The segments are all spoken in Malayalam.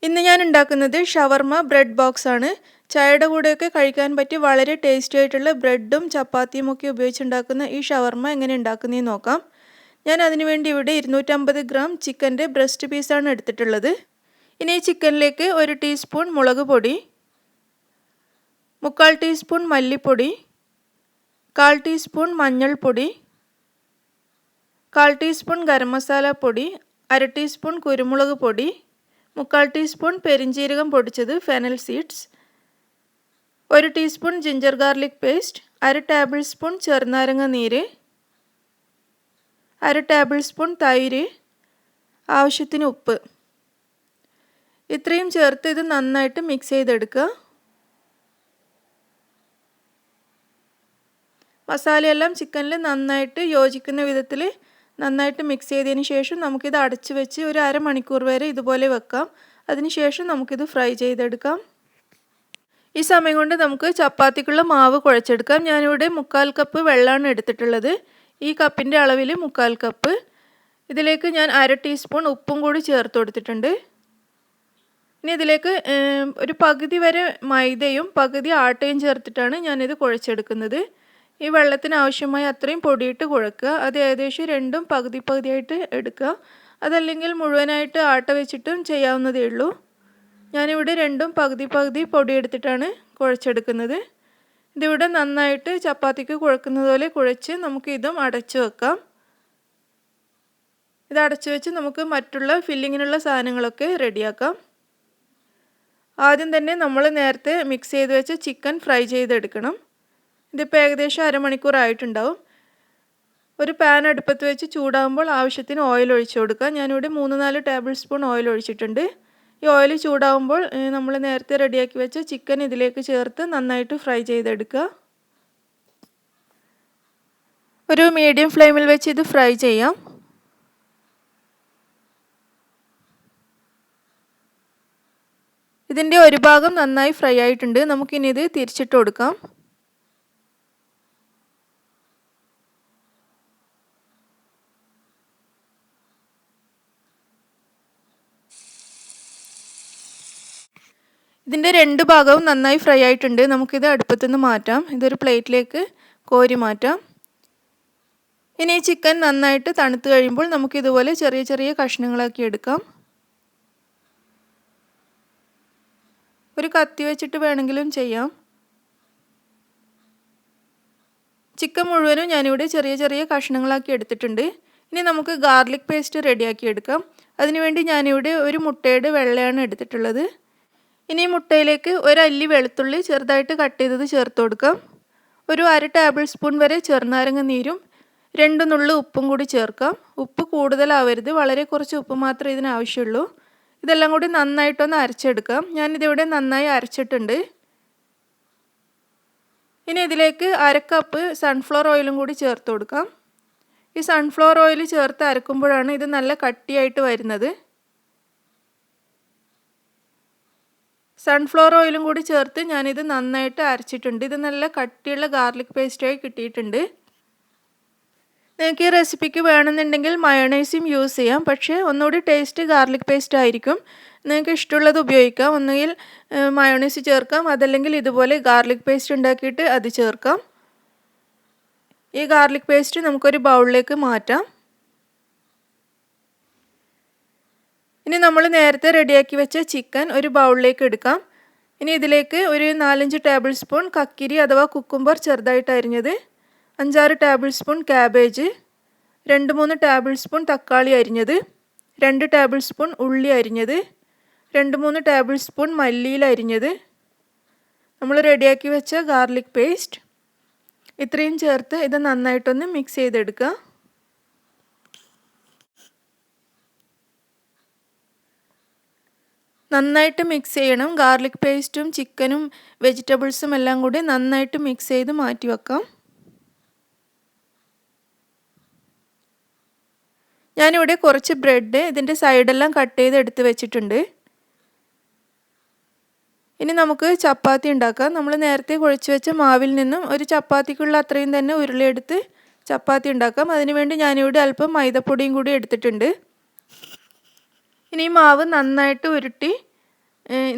ഇന്ന് ഞാൻ ഉണ്ടാക്കുന്നത് ഷവർമ ബ്രെഡ് ബോക്സ് ആണ്. ചായയുടെ കൂടെയൊക്കെ കഴിക്കാൻ പറ്റിയ വളരെ ടേസ്റ്റി ആയിട്ടുള്ള ബ്രെഡും ചപ്പാത്തിയും ഒക്കെ ഉപയോഗിച്ചുണ്ടാക്കുന്ന ഈ ഷവർമ എങ്ങനെ ഉണ്ടാക്കുന്നതെന്ന് നോക്കാം. ഞാൻ അതിനുവേണ്ടി ഇവിടെ 250 ഗ്രാം ചിക്കൻ്റെ ബ്രസ്റ്റ് പീസാണ് എടുത്തിട്ടുള്ളത്. ഇനി ഈ ചിക്കനിലേക്ക് 1 ടീസ്പൂൺ മുളക് പൊടി, 3/4 ടീസ്പൂൺ മല്ലിപ്പൊടി, 1/4 ടീസ്പൂൺ മഞ്ഞൾപ്പൊടി, 1/4 ടീസ്പൂൺ ഗരം മസാല പൊടി, 1/2 ടീസ്പൂൺ കുരുമുളക് പൊടി, 3/4 ടീസ്പൂൺ പെരിഞ്ജീരകം പൊടിച്ചത് fennel seeds, 1 teaspoon ginger garlic paste, 1/2 table spoon ചെറുനാരങ്ങ നീര്, 1/2 ടേബിൾ സ്പൂൺ തൈര്, ആവശ്യത്തിന് ഉപ്പ്. ഇത്രയും ചേർത്ത് ഇത് നന്നായിട്ട് മിക്സ് ചെയ്തെടുക്കുക. മസാലയെല്ലാം ചിക്കനിൽ നന്നായിട്ട് യോജിക്കുന്ന വിധത്തിൽ നന്നായിട്ട് മിക്സ് ചെയ്തതിന് ശേഷം നമുക്കിത് അടച്ചു വെച്ച് ഒരു അരമണിക്കൂർ വരെ ഇതുപോലെ വെക്കാം. അതിനുശേഷം നമുക്കിത് ഫ്രൈ ചെയ്തെടുക്കാം. ഈ സമയം കൊണ്ട് നമുക്ക് ചപ്പാത്തിക്കുള്ള മാവ് കുഴച്ചെടുക്കാം. ഞാനിവിടെ 3/4 കപ്പ് വെള്ളമാണ് എടുത്തിട്ടുള്ളത്. ഈ കപ്പിൻ്റെ അളവിൽ 3/4 കപ്പ്. ഇതിലേക്ക് ഞാൻ 1/2 ടീസ്പൂൺ ഉപ്പും കൂടി ചേർത്ത് കൊടുത്തിട്ടുണ്ട്. ഇനി ഇതിലേക്ക് ഒരു പകുതി വരെ മൈദയും പകുതി ആട്ടയും ചേർത്തിട്ടാണ് ഞാനിത് കുഴച്ചെടുക്കുന്നത്. ഈ വെള്ളത്തിന് ആവശ്യമായ അത്രയും പൊടിയിട്ട് കുഴക്കുക. അത് ഏകദേശം രണ്ടും പകുതി പകുതിയായിട്ട് എടുക്കുക. അതല്ലെങ്കിൽ മുഴുവനായിട്ട് ആട്ട വെച്ചിട്ടും ചെയ്യാവുന്നതേ ഉള്ളൂ. ഞാനിവിടെ രണ്ടും പകുതി പകുതി പൊടിയെടുത്തിട്ടാണ് കുഴച്ചെടുക്കുന്നത്. ഇതിവിടെ നന്നായിട്ട് ചപ്പാത്തിക്ക് കുഴക്കുന്നത് പോലെ കുഴച്ച് നമുക്ക് ഇതും അടച്ചു വെക്കാം. ഇത് അടച്ചു വെച്ച് നമുക്ക് മറ്റുള്ള ഫില്ലിങ്ങിനുള്ള സാധനങ്ങളൊക്കെ റെഡിയാക്കാം. ആദ്യം തന്നെ നമ്മൾ നേരത്തെ മിക്സ് ചെയ്ത് വെച്ച് ചിക്കൻ ഫ്രൈ ചെയ്തെടുക്കണം. ഇതിപ്പോൾ ഏകദേശം അരമണിക്കൂർ ആയിട്ടുണ്ടാവും. ഒരു പാൻ അടുപ്പത്ത് വെച്ച് ചൂടാകുമ്പോൾ ആവശ്യത്തിന് ഓയിൽ ഒഴിച്ചു കൊടുക്കുക. ഞാനിവിടെ 3-4 ടേബിൾ സ്പൂൺ ഓയിൽ ഒഴിച്ചിട്ടുണ്ട്. ഈ ഓയിൽ ചൂടാകുമ്പോൾ നമ്മൾ നേരത്തെ റെഡിയാക്കി വെച്ച ചിക്കൻ ഇതിലേക്ക് ചേർത്ത് നന്നായിട്ട് ഫ്രൈ ചെയ്തെടുക്കുക. ഒരു മീഡിയം ഫ്ലെയിമിൽ വെച്ച് ഇത് ഫ്രൈ ചെയ്യാം. ഇതിൻ്റെ ഒരു ഭാഗം നന്നായി ഫ്രൈ ആയിട്ടുണ്ട്. നമുക്കിനി ഇത് തിരിച്ചിട്ട് കൊടുക്കാം. ഇതിൻ്റെ 2 ഭാഗവും നന്നായി ഫ്രൈ ആയിട്ടുണ്ട്. നമുക്കിത് അടുപ്പത്തുനിന്ന് മാറ്റാം. ഇതൊരു പ്ലേറ്റിലേക്ക് കോരി മാറ്റാം. ഇനി ഈ ചിക്കൻ നന്നായിട്ട് തണുത്ത് കഴിയുമ്പോൾ നമുക്കിതുപോലെ ചെറിയ ചെറിയ കഷ്ണങ്ങളാക്കി എടുക്കാം. ഒരു കത്തി വെച്ചിട്ട് വേണമെങ്കിലും ചെയ്യാം. ചിക്കൻ മുഴുവനും ഞാനിവിടെ ചെറിയ ചെറിയ കഷ്ണങ്ങളാക്കി എടുത്തിട്ടുണ്ട്. ഇനി നമുക്ക് ഗാർലിക് പേസ്റ്റ് റെഡിയാക്കി എടുക്കാം. അതിനുവേണ്ടി ഞാനിവിടെ ഒരു മുട്ടയുടെ വെള്ളയാണ് എടുത്തിട്ടുള്ളത്. ഇനി മുട്ടയിലേക്ക് 1 അല്ലി വെളുത്തുള്ളി ചെറുതായിട്ട് കട്ട് ചെയ്തത് ചേർത്ത് കൊടുക്കാം. ഒരു 1/2 ടേബിൾ സ്പൂൺ വരെ ചെറുനാരങ്ങ നീരും 2 നുള്ളു ഉപ്പും കൂടി ചേർക്കാം. ഉപ്പ് കൂടുതലാവരുത്, വളരെ കുറച്ച് ഉപ്പ് മാത്രമേ ഇതിന് ആവശ്യമുള്ളൂ. ഇതെല്ലാം കൂടി നന്നായിട്ടൊന്ന് അരച്ചെടുക്കാം. ഞാനിതിവിടെ നന്നായി അരച്ചിട്ടുണ്ട്. ഇനി ഇതിലേക്ക് 1/2 കപ്പ് സൺഫ്ലവർ ഓയിലും കൂടി ചേർത്ത് കൊടുക്കാം. ഈ സൺഫ്ലവർ ഓയിൽ ചേർത്ത് അരക്കുമ്പോഴാണ് ഇത് നല്ല കട്ടിയായിട്ട് വരുന്നത്. സൺഫ്ലവർ ഓയിലും കൂടി ചേർത്ത് ഞാനിത് നന്നായിട്ട് അരച്ചിട്ടുണ്ട്. ഇത് നല്ല കട്ടിയുള്ള ഗാർലിക് പേസ്റ്റായി കിട്ടിയിട്ടുണ്ട്. നിങ്ങൾക്ക് ഈ റെസിപ്പിക്ക് വേണമെന്നുണ്ടെങ്കിൽ മയോണൈസും യൂസ് ചെയ്യാം. പക്ഷേ ഒന്നുകൂടി ടേസ്റ്റ് ഗാർലിക് പേസ്റ്റ് ആയിരിക്കും. നിങ്ങൾക്ക് ഇഷ്ടമുള്ളത് ഉപയോഗിക്കാം. ഒന്നുകിൽ മയോണൈസ് ചേർക്കാം, അതല്ലെങ്കിൽ ഇതുപോലെ ഗാർലിക് പേസ്റ്റ് ഉണ്ടാക്കിയിട്ട് അത് ചേർക്കാം. ഈ ഗാർലിക് പേസ്റ്റ് നമുക്കൊരു ബൗളിലേക്ക് മാറ്റാം. ഇനി നമ്മൾ നേരത്തെ റെഡിയാക്കി വെച്ച ചിക്കൻ ഒരു ബൗളിലേക്ക് എടുക്കാം. ഇനി ഇതിലേക്ക് ഒരു 4-5 ടേബിൾ സ്പൂൺ കക്കിരി അഥവാ കുക്കുംബർ ചെറുതായിട്ട് അരിഞ്ഞത്, 5-6 table spoon cabbage, 2-3 table spoon തക്കാളി അരിഞ്ഞത്, 2 ടേബിൾ സ്പൂൺ ഉള്ളി അരിഞ്ഞത്, 2-3 ടേബിൾ സ്പൂൺ മല്ലിയില അരിഞ്ഞത്, നമ്മൾ റെഡിയാക്കി വെച്ച ഗാർലിക് പേസ്റ്റ്, ഇത്രയും ചേർത്ത് ഇത് നന്നായിട്ടൊന്ന് മിക്സ് ചെയ്തെടുക്കുക. നന്നായിട്ട് മിക്സ് ചെയ്യണം. ഗാർലിക് പേസ്റ്റും ചിക്കനും വെജിറ്റബിൾസും എല്ലാം കൂടി നന്നായിട്ട് മിക്സ് ചെയ്ത് മാറ്റി വെക്കാം. ഞാനിവിടെ കുറച്ച് ബ്രെഡ് ഇതിൻ്റെ സൈഡെല്ലാം കട്ട് ചെയ്ത് എടുത്ത് വെച്ചിട്ടുണ്ട്. ഇനി നമുക്ക് ചപ്പാത്തി ഉണ്ടാക്കാം. നമ്മൾ നേരത്തെ കുഴച്ച് വെച്ച മാവിൽ നിന്നും ഒരു ചപ്പാത്തിക്കുള്ള അത്രയും തന്നെ ഉരുളയെടുത്ത് ചപ്പാത്തി ഉണ്ടാക്കാം. അതിനുവേണ്ടി ഞാനിവിടെ അല്പം മൈദപ്പൊടിയും കൂടി എടുത്തിട്ടുണ്ട്. ഇനി മാവ് നന്നായിട്ട് ഉരുട്ടി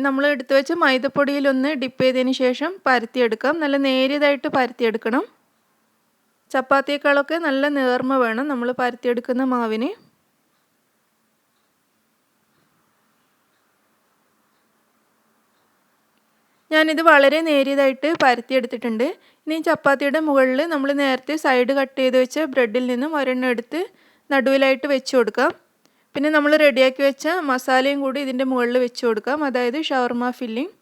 നമ്മൾ എടുത്തു വെച്ച മൈദപ്പൊടിയിലൊന്ന് ഡിപ്പ് ചെയ്തതിന് ശേഷം പരത്തിയെടുക്കാം. നല്ല നേരിയതായിട്ട് പരത്തിയെടുക്കണം. ചപ്പാത്തിയേക്കാളൊക്കെ നല്ല നേർമ വേണം നമ്മൾ പരത്തിയെടുക്കുന്ന മാവിന്. ഞാനിത് വളരെ നേരിയതായിട്ട് പരത്തിയെടുത്തിട്ടുണ്ട്. ഇനി ചപ്പാത്തിയുടെ മുകളിൽ നമ്മൾ നേരത്തെ സൈഡ് കട്ട് ചെയ്ത് വെച്ച ബ്രെഡിൽ നിന്നും ഒരെണ്ണം എടുത്ത് നടുവിലായിട്ട് വെച്ച് കൊടുക്കാം. പിന്നെ നമ്മൾ റെഡിയാക്കി വെച്ച മസാലയും കൂടി ഇതിൻ്റെ മുകളിൽ വെച്ച് കൊടുക്കാം, അതായത് ഷവർമ ഫില്ലിംഗ്.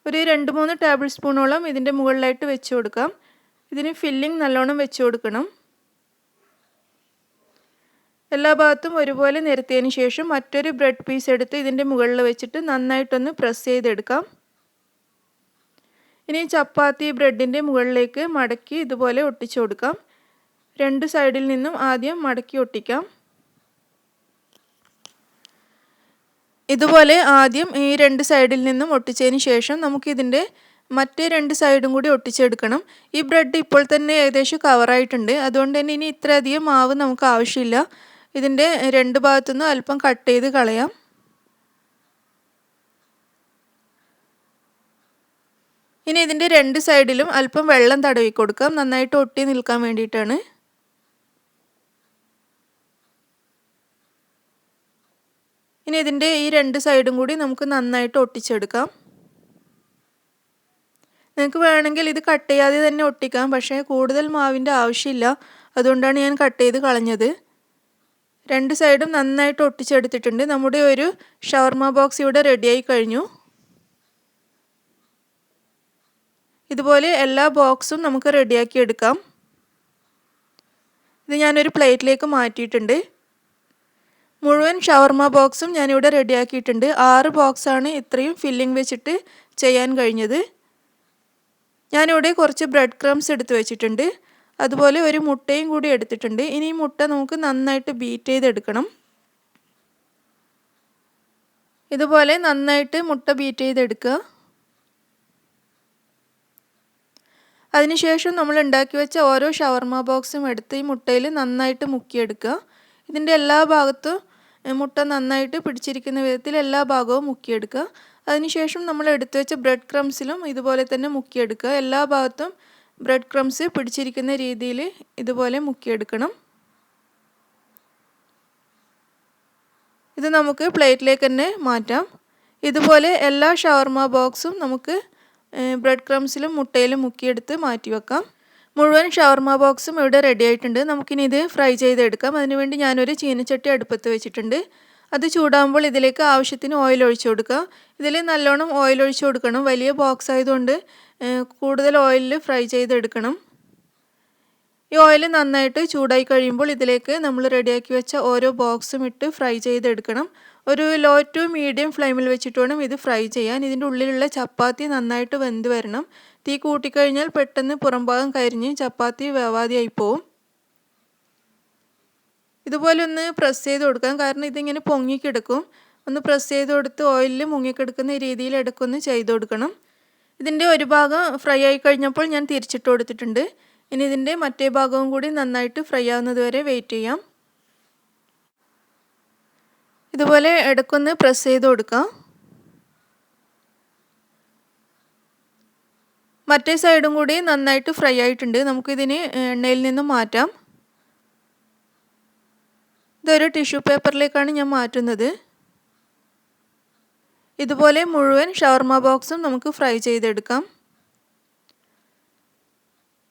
ഒരു 2-3 ടേബിൾ സ്പൂണോളം ഇതിൻ്റെ മുകളിലായിട്ട് വെച്ച് കൊടുക്കാം. ഇതിന് ഫില്ലിംഗ് നല്ലോണം വെച്ച് കൊടുക്കണം. എല്ലാ ഭാഗത്തും ഒരുപോലെ നിരത്തിയതിന് ശേഷം മറ്റൊരു ബ്രെഡ് പീസ് എടുത്ത് ഇതിൻ്റെ മുകളിൽ വെച്ചിട്ട് നന്നായിട്ടൊന്ന് പ്രസ് ചെയ്തെടുക്കാം. ഇനി ചപ്പാത്തി ബ്രെഡിൻ്റെ മുകളിലേക്ക് മടക്കി ഇതുപോലെ ഒട്ടിച്ചു കൊടുക്കാം. 2 സൈഡിൽ നിന്നും ആദ്യം മടക്കി ഒട്ടിക്കാം. ഇതുപോലെ ആദ്യം ഈ 2 സൈഡിൽ നിന്നും ഒട്ടിച്ചതിന് ശേഷം നമുക്കിതിൻ്റെ മറ്റേ 2 സൈഡും കൂടി ഒട്ടിച്ചെടുക്കണം. ഈ ബ്രെഡ് ഇപ്പോൾ തന്നെ ഏകദേശം കവറായിട്ടുണ്ട്. അതുകൊണ്ട് തന്നെ ഇനി ഇത്രയധികം മാവ് നമുക്ക് ആവശ്യമില്ല. ഇതിൻ്റെ 2 ഭാഗത്തുനിന്നും അല്പം കട്ട് ചെയ്ത് കളയാം. ഇനി ഇതിൻ്റെ 2 സൈഡിലും അല്പം വെള്ളം തടവി കൊടുക്കാം, നന്നായിട്ട് ഒട്ടി നിൽക്കാൻ വേണ്ടിയിട്ടാണ്. ഇനി ഇതിൻ്റെ ഈ 2 സൈഡും കൂടി നമുക്ക് നന്നായിട്ട് ഒട്ടിച്ചെടുക്കാം. നിങ്ങൾക്ക് വേണമെങ്കിൽ ഇത് കട്ട് ചെയ്യാതെ തന്നെ ഒട്ടിക്കാം, പക്ഷേ കൂടുതൽ മാവിൻ്റെ ആവശ്യമില്ല. അതുകൊണ്ടാണ് ഞാൻ കട്ട് ചെയ്ത് കളഞ്ഞത്. 2 സൈഡും നന്നായിട്ട് ഒട്ടിച്ചെടുത്തിട്ടുണ്ട്. നമ്മുടെ ഒരു ഷവർമ ബോക്സ് ഇവിടെ റെഡിയായി കഴിഞ്ഞു. ഇതുപോലെ എല്ലാ ബോക്സും നമുക്ക് റെഡിയാക്കി എടുക്കാം. ഇത് ഞാനൊരു പ്ലേറ്റിലേക്ക് മാറ്റിയിട്ടുണ്ട്. മുഴുവൻ ഷവർമ ബോക്സും ഞാനിവിടെ റെഡിയാക്കിയിട്ടുണ്ട്. 6 ബോക്സാണ് ഇത്രയും ഫില്ലിംഗ് വെച്ചിട്ട് ചെയ്യാൻ കഴിഞ്ഞത്. ഞാനിവിടെ കുറച്ച് ബ്രെഡ് ക്രംസ് എടുത്ത് വെച്ചിട്ടുണ്ട്. അതുപോലെ ഒരു മുട്ടയും കൂടി എടുത്തിട്ടുണ്ട്. ഇനി ഈ മുട്ട നമുക്ക് നന്നായിട്ട് ബീറ്റ് ചെയ്തെടുക്കണം. ഇതുപോലെ നന്നായിട്ട് മുട്ട ബീറ്റ് ചെയ്തെടുക്കുക. അതിനുശേഷം നമ്മൾ ഉണ്ടാക്കി വെച്ച ഓരോ ഷവർമ ബോക്സും എടുത്ത് ഈ മുട്ടയിൽ നന്നായിട്ട് മുക്കിയെടുക്കുക. ഇതിൻ്റെ എല്ലാ ഭാഗത്തും മുട്ട നന്നായിട്ട് പിടിച്ചിരിക്കുന്ന വിധത്തിൽ എല്ലാ ഭാഗവും മുക്കിയെടുക്കുക. അതിനുശേഷം നമ്മൾ എടുത്തു വെച്ച ബ്രെഡ് ക്രംസിലും ഇതുപോലെ തന്നെ മുക്കിയെടുക്കുക. എല്ലാ ഭാഗത്തും ബ്രെഡ് ക്രംസ് പിടിച്ചിരിക്കുന്ന രീതിയിൽ ഇതുപോലെ മുക്കിയെടുക്കണം. ഇത് നമുക്ക് പ്ലേറ്റിലേക്ക് തന്നെ മാറ്റാം. ഇതുപോലെ എല്ലാ ഷവർമ ബോക്സും നമുക്ക് ബ്രെഡ് ക്രംസിലും മുട്ടയിലും മുക്കിയെടുത്ത് മാറ്റി വെക്കാം. മുഴുവൻ ഷവർമ ബോക്സും ഇവിടെ റെഡി ആയിട്ടുണ്ട്. നമുക്കിനി ഇത് ഫ്രൈ ചെയ്തെടുക്കാം. അതിനുവേണ്ടി ഞാനൊരു ചീനച്ചട്ടി അടുപ്പത്ത് വെച്ചിട്ടുണ്ട്. അത് ചൂടാകുമ്പോൾ ഇതിലേക്ക് ആവശ്യത്തിന് ഓയിൽ ഒഴിച്ചു കൊടുക്കുക. ഇതിൽ നല്ലോണം ഓയിൽ ഒഴിച്ചു കൊടുക്കണം. വലിയ ബോക്സ് ആയതുകൊണ്ട് കൂടുതൽ ഓയിലിൽ ഫ്രൈ ചെയ്തെടുക്കണം. ഈ ഓയിൽ നന്നായിട്ട് ചൂടായി കഴിയുമ്പോൾ ഇതിലേക്ക് നമ്മൾ റെഡിയാക്കി വെച്ച ഓരോ ബോക്സും ഇട്ട് ഫ്രൈ ചെയ്തെടുക്കണം. ഒരു ലോ ടു മീഡിയം ഫ്ലെയിമിൽ വെച്ചിട്ട് വേണം ഇത് ഫ്രൈ ചെയ്യാൻ. ഇതിൻ്റെ ഉള്ളിലുള്ള ചപ്പാത്തി നന്നായിട്ട് വെന്ത് വരണം. തീ കൂട്ടിക്കഴിഞ്ഞാൽ പെട്ടെന്ന് പുറംഭാഗം കരിഞ്ഞ് ചപ്പാത്തി വേവാതെയായി പോവും. ഇതുപോലെ ഒന്ന് പ്രസ് ചെയ്ത് കൊടുക്കാം, കാരണം ഇതിങ്ങനെ പൊങ്ങിക്കിടക്കും. ഒന്ന് പ്രസ് ചെയ്ത് കൊടുത്ത് ഓയിലിൽ മുങ്ങിക്കിടക്കുന്ന രീതിയിൽ ഇടയ്ക്കൊന്ന് ചെയ്ത് കൊടുക്കണം. ഇതിൻ്റെ ഒരു ഭാഗം ഫ്രൈ ആയി കഴിഞ്ഞപ്പോൾ ഞാൻ തിരിച്ചിട്ട് കൊടുത്തിട്ടുണ്ട്. ഇനി ഇതിൻ്റെ മറ്റേ ഭാഗവും കൂടി നന്നായിട്ട് ഫ്രൈ ആവുന്നത് വരെ വെയിറ്റ് ചെയ്യാം. ഇതുപോലെ ഇടയ്ക്കൊന്ന് പ്രസ് ചെയ്ത് കൊടുക്കാം. മറ്റേ സൈഡും കൂടി നന്നായിട്ട് ഫ്രൈ ആയിട്ടുണ്ട്. നമുക്കിതിന് എണ്ണയിൽ നിന്നും മാറ്റാം. ഇതൊരു ടിഷ്യൂ പേപ്പറിലേക്കാണ് ഞാൻ മാറ്റുന്നത്. ഇതുപോലെ മുഴുവൻ ഷവർമ ബോക്സും നമുക്ക് ഫ്രൈ ചെയ്തെടുക്കാം.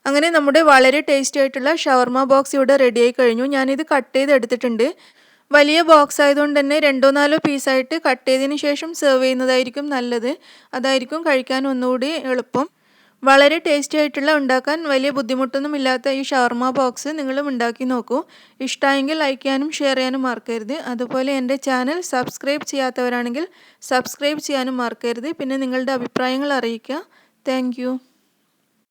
അങ്ങനെ നമ്മുടെ വളരെ ടേസ്റ്റി ആയിട്ടുള്ള ഷവർമ ബോക്സ് ഇവിടെ റെഡിയായി കഴിഞ്ഞു. ഞാനിത് കട്ട് ചെയ്തെടുത്തിട്ടുണ്ട്. വലിയ ബോക്സ് ആയതുകൊണ്ട് തന്നെ 2-4 പീസായിട്ട് കട്ട് ചെയ്തതിന് ശേഷം സെർവ് ചെയ്യുന്നതായിരിക്കും നല്ലത്. അതായിരിക്കും കഴിക്കാൻ ഒന്നുകൂടി എളുപ്പം. വളരെ ടേസ്റ്റി ആയിട്ടുള്ള, ഉണ്ടാക്കാൻ വലിയ ബുദ്ധിമുട്ടൊന്നും ഇല്ലാത്ത ഈ ഷവർമ ബോക്സ് നിങ്ങളും ഉണ്ടാക്കി നോക്കൂ. ഇഷ്ടമായെങ്കിൽ ലൈക്ക് ചെയ്യാനും ഷെയർ ചെയ്യാനും മറക്കരുത്. അതുപോലെ എൻ്റെ ചാനൽ സബ്സ്ക്രൈബ് ചെയ്യാത്തവരാണെങ്കിൽ സബ്സ്ക്രൈബ് ചെയ്യാനും മറക്കരുത്. പിന്നെ നിങ്ങളുടെ അഭിപ്രായങ്ങൾ അറിയിക്കുക. താങ്ക്